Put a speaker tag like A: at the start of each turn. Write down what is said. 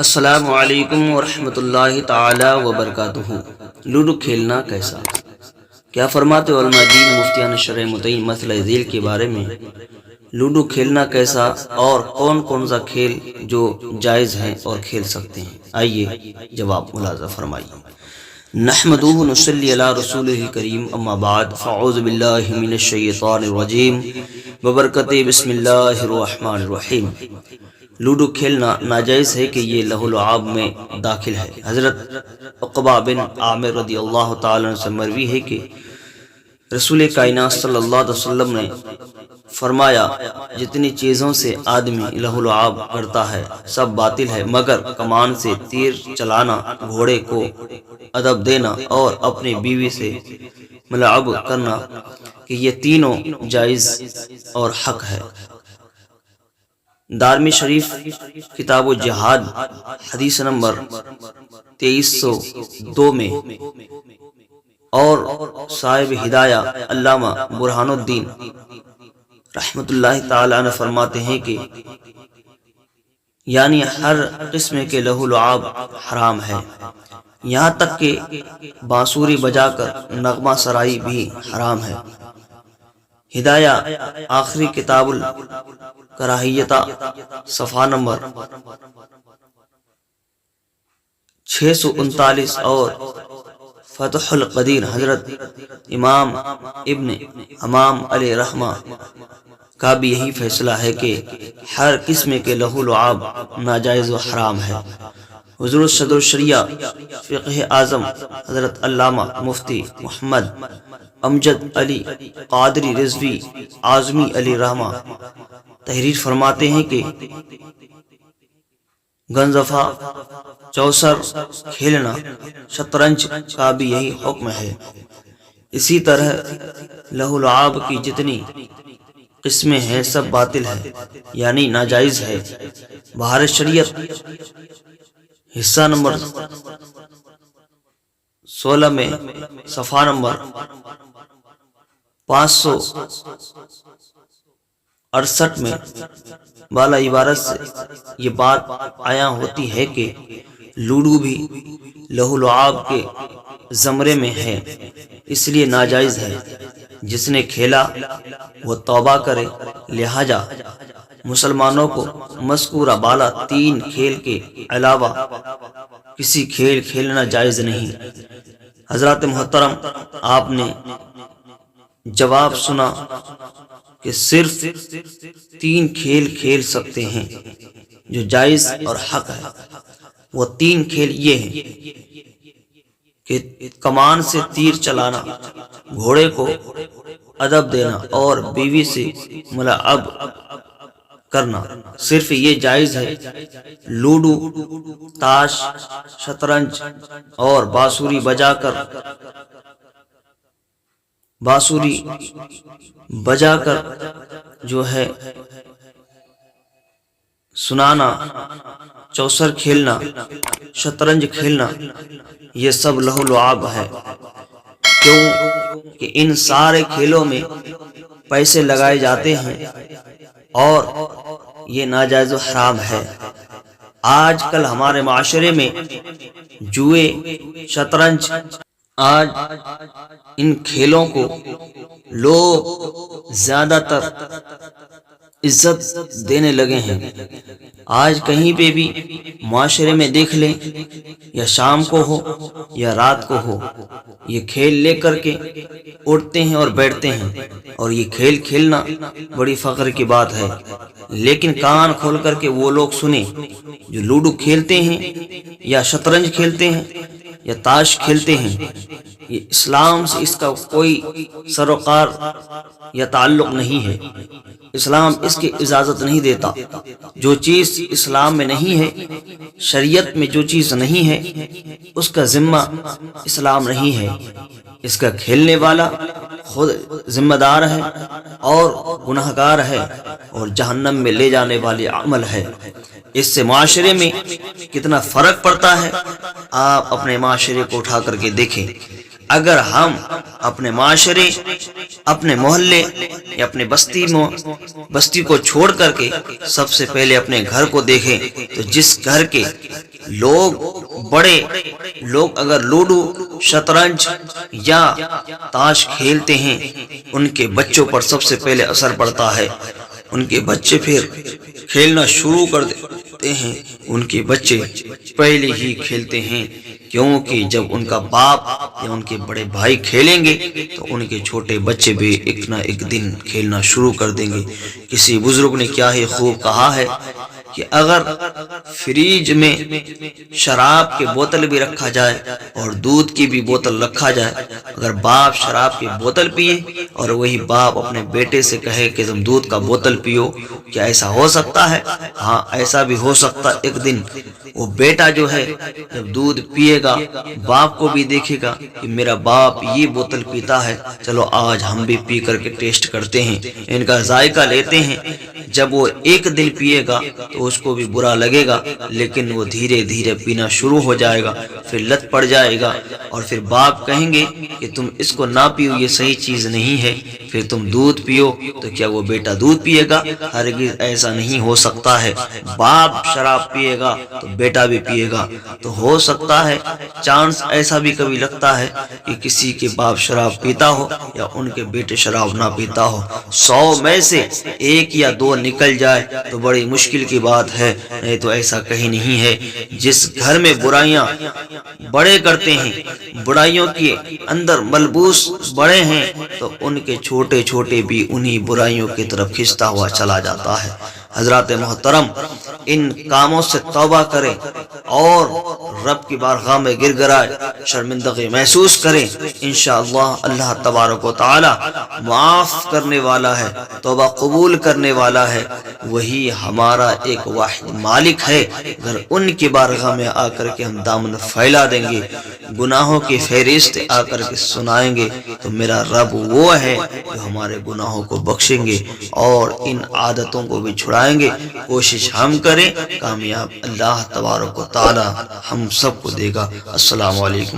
A: السلام علیکم ورحمۃ اللہ تعالی وبرکاتہ۔ لوڈو کھیلنا کیسا؟ کیا فرماتے علماء دین مفتیان شرع متعین مسئلہ ذیل کے بارے میں؟ لوڈو کھیلنا کیسا اور کون کون سا کھیل جو جائز ہیں اور کھیل سکتے ہیں؟ آئیے جواب ملاحظہ فرمائیے۔ نحمدہ نصلی علی رسولہ الکریم، اما بعد فاعوذ باللہ من الشیطان الرجیم ببرکت بسم اللہ الرحمن الرحیم۔ لوڈو کھیلنا ناجائز ہے کہ یہ لہو و لعب میں داخل ہے۔ حضرت عقبہ بن عامر رضی اللہ تعالیٰ عنہ سے مروی ہے کہ رسول کائنات صلی اللہ علیہ وسلم نے فرمایا، جتنی چیزوں سے آدمی لہو و لعب کرتا ہے سب باطل ہے، مگر کمان سے تیر چلانا، گھوڑے کو ادب دینا اور اپنی بیوی سے ملاعب کرنا، کہ یہ تینوں جائز اور حق ہے۔ دارمی شریف کتاب و جہاد حدیث نمبر 2302 میں، اور صاحب ہدایہ علامہ برہان الدین رحمۃ اللہ تعالی عنہ فرماتے ہیں کہ یعنی ہر قسم کے لہو لعب حرام ہے، یہاں تک کہ بانسری بجا کر نغمہ سرائی بھی حرام ہے۔ ہدایہ آخری کتاب الکراہیت صفحہ نمبر 639 اور فتح القدیر حضرت امام ابن حمام علیہ رحمہ کا بھی یہی فیصلہ ہے کہ ہر قسم کے لہو لعب ناجائز و حرام ہے۔ حضور صدر الشریعہ فقہ اعظم حضرت علامہ مفتی محمد امجد علی قادری رضوی اعظمی علی رحمہ تحریر فرماتے ہیں کہ گنزفہ، چوسر کھیلنا، شطرنج کا بھی یہی حکم ہے۔ اسی طرح لہو لعب کی جتنی قسمیں ہیں سب باطل ہے، یعنی ناجائز ہے۔ بہار شریعت حصہ نمبر 16 میں صفحہ نمبر 568 میں بالا عبارت سے یہ بات آیا ہوتی ہے کہ لوڈو بھی لہو لعب کے زمرے میں ہے، اس لیے ناجائز ہے۔ جس نے کھیلا وہ توبہ کرے۔ لہذا مسلمانوں کو مذکورہ بالا 3 کھیل کے علاوہ کسی کھیل کھیلنا جائز نہیں۔ حضرات محترم، آپ نے جواب سنا کہ صرف 3 کھیل کھیل سکتے ہیں جو جائز اور حق ہے۔ وہ 3 کھیل یہ ہیں کہ کمان سے تیر چلانا، گھوڑے کو ادب دینا اور بیوی سے ملاعب کرنا، صرف یہ جائز ہے۔ لوڈو، تاش، شطرنج اور بانسری بجا کر جو ہے سنانا، چوسر کھیلنا، شطرنج کھیلنا، یہ سب لہو لعب ہے۔ کیوں کہ ان سارے کھیلوں میں پیسے لگائے جاتے ہیں اور یہ ناجائز و حرام ہے۔ آج کل ہمارے معاشرے میں جوئے، شطرنج، آج ان کھیلوں کو لوگ زیادہ تر عزت دینے لگے ہیں۔ آج کہیں پہ بھی معاشرے میں دیکھ لیں، یا شام کو ہو یا رات کو ہو، یہ کھیل لے کر کے اٹھتے ہیں اور بیٹھتے ہیں، اور یہ کھیل کھیلنا بڑی فخر کی بات ہے۔ لیکن کان کھول کر کے وہ لوگ سنیں جو لوڈو کھیلتے ہیں یا شطرنج کھیلتے ہیں یا تاش کھیلتے ہیں، یہ اسلام سے اس کا کوئی سروکار یا تعلق نہیں ہے۔ اسلام اس کی اجازت نہیں دیتا۔ جو چیز اسلام میں نہیں ہے، شریعت میں جو چیز نہیں ہے، اس کا ذمہ اسلام نہیں ہے۔ اس کا کھیلنے والا خود ذمہ دار ہے اور گناہگار ہے اور جہنم میں لے جانے والی عمل ہے۔ اس سے معاشرے میں کتنا فرق پڑتا ہے، آپ اپنے معاشرے کو اٹھا کر کے دیکھیں۔ اگر ہم اپنے معاشرے، اپنے محلے یا اپنے بستی کو چھوڑ کر کے سب سے پہلے اپنے گھر کو دیکھیں، تو جس گھر کے لوگ اگر لوڈو، شطرنج یا تاش کھیلتے ہیں، ان کے بچوں پر سب سے پہلے اثر پڑتا ہے۔ ان کے بچے پھر کھیلنا شروع کر دیتے ہیں، ان کے بچے پہلے ہی کھیلتے ہیں، کیونکہ جب ان کا باپ یا ان کے بڑے بھائی کھیلیں گے تو ان کے چھوٹے بچے بھی ایک نہ ایک دن کھیلنا شروع کر دیں گے۔ کسی بزرگ نے کیا ہی خوب کہا ہے کہ اگر فریج میں شراب کی بوتل بھی رکھا جائے اور دودھ کی بھی بوتل رکھا جائے، اگر باپ شراب کی بوتل پیے اور وہی باپ اپنے بیٹے سے کہے کہ تم دودھ کا بوتل پیو، کیا ایسا ہو سکتا ہے؟ ہاں، ایسا بھی ہو سکتا ہے۔ ایک دن وہ بیٹا جو ہے جب دودھ پیے گا، باپ کو بھی دیکھے گا کہ میرا باپ یہ بوتل پیتا ہے، چلو آج ہم بھی پی کر کے ٹیسٹ کرتے ہیں، ان کا ذائقہ لیتے ہیں۔ جب وہ ایک دن پیے گا تو اس کو بھی برا لگے گا، لیکن وہ دھیرے دھیرے پینا شروع ہو جائے گا، پھر لت پڑ جائے گا، اور پھر باپ کہیں گے کہ تم اس کو نہ پیو، یہ صحیح چیز نہیں ہے، پھر تم دودھ پیو۔ تو کیا وہ بیٹا دودھ پیے گا؟ ہرگز ایسا نہیں ہو سکتا ہے۔ باپ شراب پیے گا تو بیٹا بھی پیے گا۔ تو ہو سکتا ہے چانس ایسا بھی کبھی لگتا ہے کہ کسی کے باپ شراب پیتا ہو یا ان کے بیٹے شراب نہ پیتا ہو، 100 میں سے 1 یا 2 نکل جائے تو بڑی مشکل کی بات ہے، نہیں تو ایسا کہیں نہیں ہے۔ جس گھر میں برائیاں بڑے کرتے ہیں، برائیوں کے اندر ملبوس بڑے ہیں، تو ان کے چھوٹے چھوٹے بھی انہی برائیوں کی طرف کھنچتا ہوا چلا جاتا ہے۔ حضرات محترم، ان کاموں سے توبہ کریں اور رب کی بارگاہ میں گر گرائے شرمندگی محسوس کریں۔ انشاءاللہ اللہ تبارک و تعالی معاف کرنے والا ہے، توبہ قبول کرنے والا ہے، وہی ہمارا ایک واحد مالک ہے۔ اگر ان کی بارگاہ میں آ کر کے ہم دامن پھیلا دیں گے، گناہوں کی فہرست آ کر کے سنائیں گے، تو میرا رب وہ ہے جو ہمارے گناہوں کو بخشیں گے اور ان عادتوں کو بھی چھڑائیں گے۔ کوشش ہم کریں، کامیاب اللہ تبارک و تعالی ہم سب کو دے گا۔ السلام علیکم۔